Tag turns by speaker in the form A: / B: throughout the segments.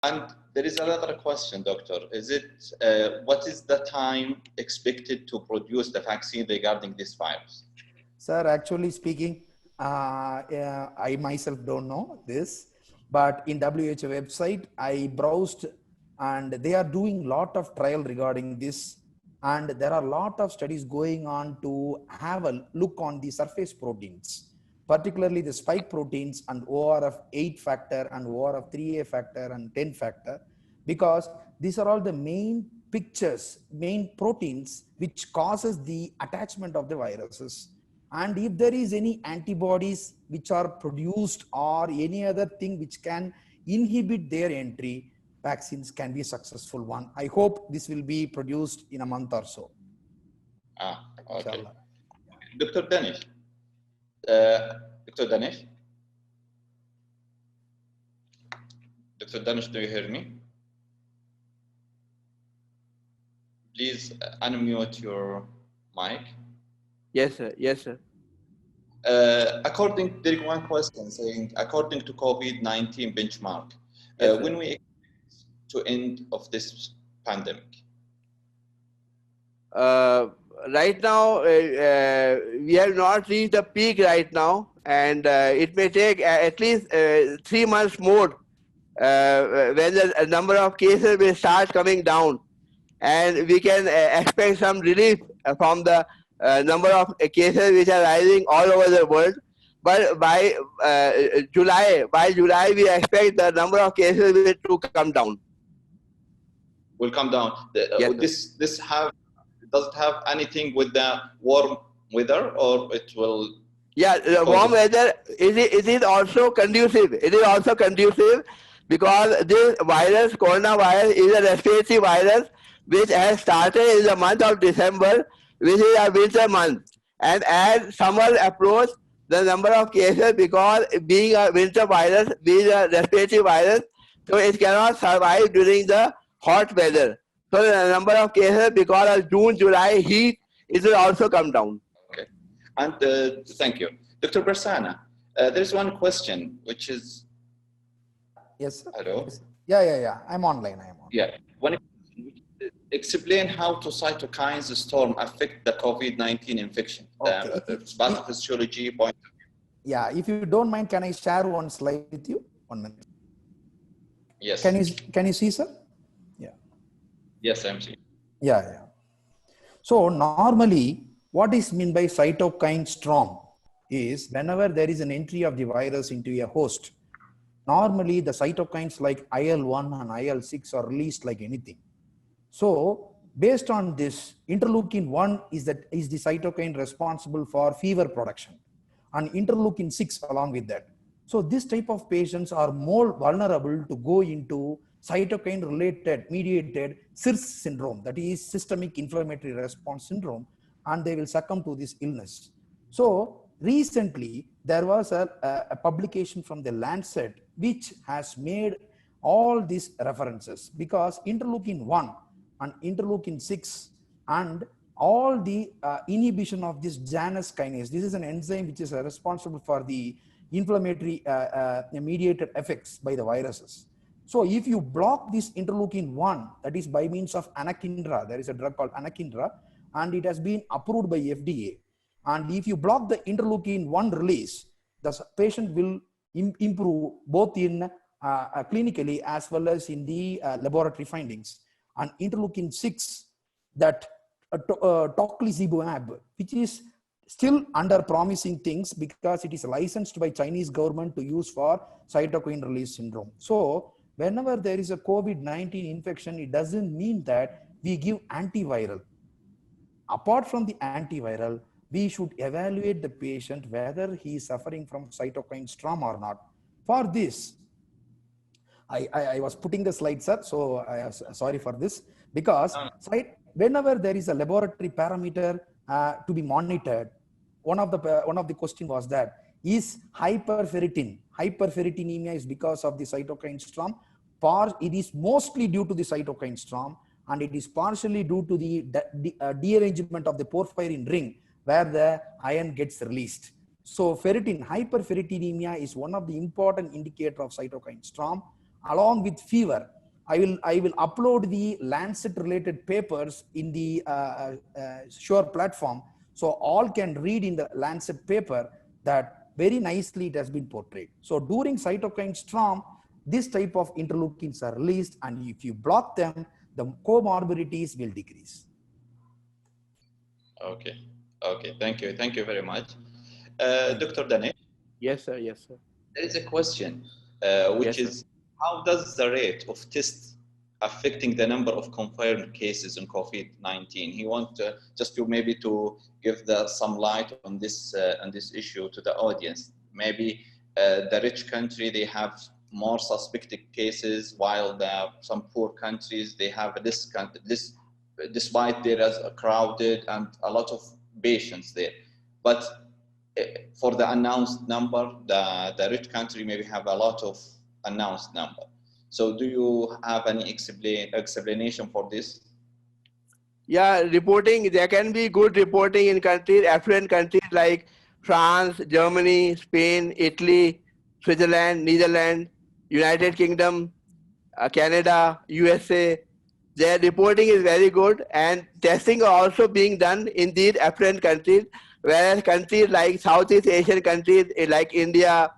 A: And there is another question, Doctor. Is it what is the time expected to produce the vaccine regarding this virus?
B: Sir, actually speaking, I myself don't know this, but in WHO website, I browsed and they are doing lot of trial regarding this. And there are a lot of studies going on to have a look on the surface proteins, particularly the spike proteins and ORF 8 factor and ORF 3A factor and 10 factor, because these are all the main pictures, main proteins which causes the attachment of the viruses. And if there is any antibodies which are produced or any other thing which can inhibit their entry, vaccines can be a successful one. I hope this will be produced in a month or so.
A: Okay.
B: Inshallah.
A: Dr. Danish. Dr. Danish? Dr. Danish, do you hear me? Please unmute your mic.
C: Yes, sir. Yes, sir.
A: According, there is one question saying, according to COVID-19 benchmark,
C: Yes,
A: when we expect to end of this pandemic?
C: Right now, we have not reached the peak right now, and it may take at least 3 months more when the number of cases will start coming down, and we can expect some relief from the number of cases which are rising all over the world. But by July, we expect the number of cases to come down.
A: Will come down.
C: Yes,
A: Does it have anything with the warm weather, or it will?
C: Yeah, the warm weather it is also conducive. It is also conducive because this virus, coronavirus, is a respiratory virus which has started in the month of December, which is a winter month. And as summer approaches, the number of cases, because being a winter virus, being a respiratory virus, so it cannot survive during the hot weather. So the number of cases, because of June, July heat, it will also come down.
A: Okay. And thank you. Dr. Prasanna, there's one question which is...
B: Yes, sir.
A: Hello?
B: Yeah. I'm online.
A: Yeah. Explain how to cytokines storm affect the COVID-19 infection,
B: Okay.
A: the pathophysiology point of view.
B: Yeah, if you don't mind, can I share one slide with you? 1 minute.
A: Yes.
B: Can you see, sir? Yeah.
A: Yes, I'm seeing.
B: Yeah. So normally, what is meant by cytokine storm is whenever there is an entry of the virus into a host, normally the cytokines like IL-1 and IL-6 are released like anything. So based on this, interleukin-1 is the cytokine responsible for fever production, and interleukin-6 along with that. So this type of patients are more vulnerable to go into cytokine related mediated SIRS syndrome, that is systemic inflammatory response syndrome, and they will succumb to this illness. So recently there was a publication from the Lancet which has made all these references, because interleukin-1 and interleukin-6 and all the inhibition of this Janus kinase, this is an enzyme which is responsible for the inflammatory mediated effects by the viruses. So if you block this interleukin-1, that is by means of anakinra, there is a drug called anakinra, and it has been approved by FDA. And if you block the interleukin-1 release, the patient will improve both in clinically as well as in the laboratory findings. And interleukin-6, that tocilizumab, which is still under promising things because it is licensed by Chinese government to use for cytokine release syndrome. So whenever there is a COVID-19 infection, it doesn't mean that we give antiviral. Apart from the antiviral, we should evaluate the patient whether he is suffering from cytokine storm or not. For this, I was putting the slide, sir, so I am sorry for this, because whenever there is a laboratory parameter to be monitored, one of the question was that, is hyperferritinemia is because of the cytokine storm, it is mostly due to the cytokine storm, and it is partially due to the dearrangement of the porphyrin ring where the iron gets released. So hyperferritinemia is one of the important indicator of cytokine storm. along with fever. I will upload the Lancet related papers in the Sure platform, so all can read in the Lancet paper that very nicely it has been portrayed. So during cytokine storm, this type of interleukins are released, and if you block them, the comorbidities will decrease.
A: Okay. Okay. Thank you. Thank you very much, Dr. Danesh.
C: Yes, sir. Yes, sir.
A: There is a question, which
C: Yes,
A: is how does the rate of tests affecting the number of confirmed cases in COVID-19? He wants just to maybe to give some light on this issue to the audience. Maybe the rich country, they have more suspected cases, while some poor countries, they have this, despite there is a crowded and a lot of patients there. But for the announced number, the rich country maybe have a lot of announced number. So do you have any explanation for this?
C: Yeah, reporting, there can be good reporting in countries, affluent countries like France, Germany, Spain, Italy, Switzerland, Netherlands, United Kingdom, Canada, USA. Their reporting is very good, and testing are also being done in these affluent countries, whereas countries like Southeast Asian countries like India,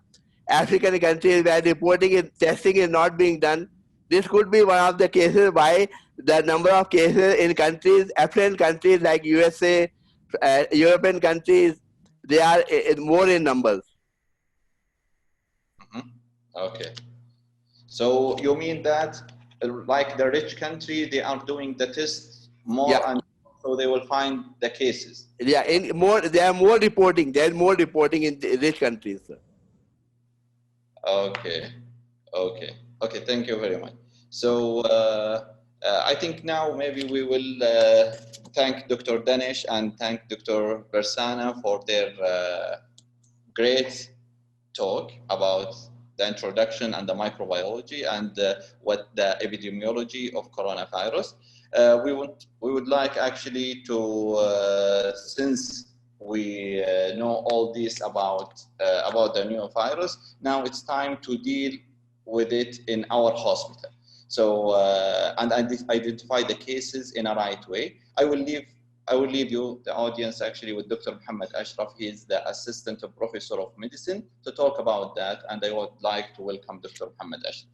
C: African countries where reporting and testing is not being done. This could be one of the cases why the number of cases in countries, affluent countries like USA, European countries, they are more in numbers.
A: Mm-hmm. Okay. So you mean that like the rich country, they are doing the tests more,
C: Yeah.
A: and so they will find the cases.
C: Yeah, there are more reporting. There is more reporting in the rich countries, sir.
A: Okay. Okay. Okay. Thank you very much. So I think now maybe we will thank Dr. Danesh and thank Dr. Bersana for their great talk about the introduction and the microbiology and what the epidemiology of coronavirus. We would like actually to, since we know all this about the new virus, now it's time to deal with it in our hospital. So and identify the cases in a right way. I will leave you, the audience, actually with Dr. Muhammad Ashraf. He is the Assistant Professor of Medicine, to talk about that. And I would like to welcome Dr. Muhammad Ashraf.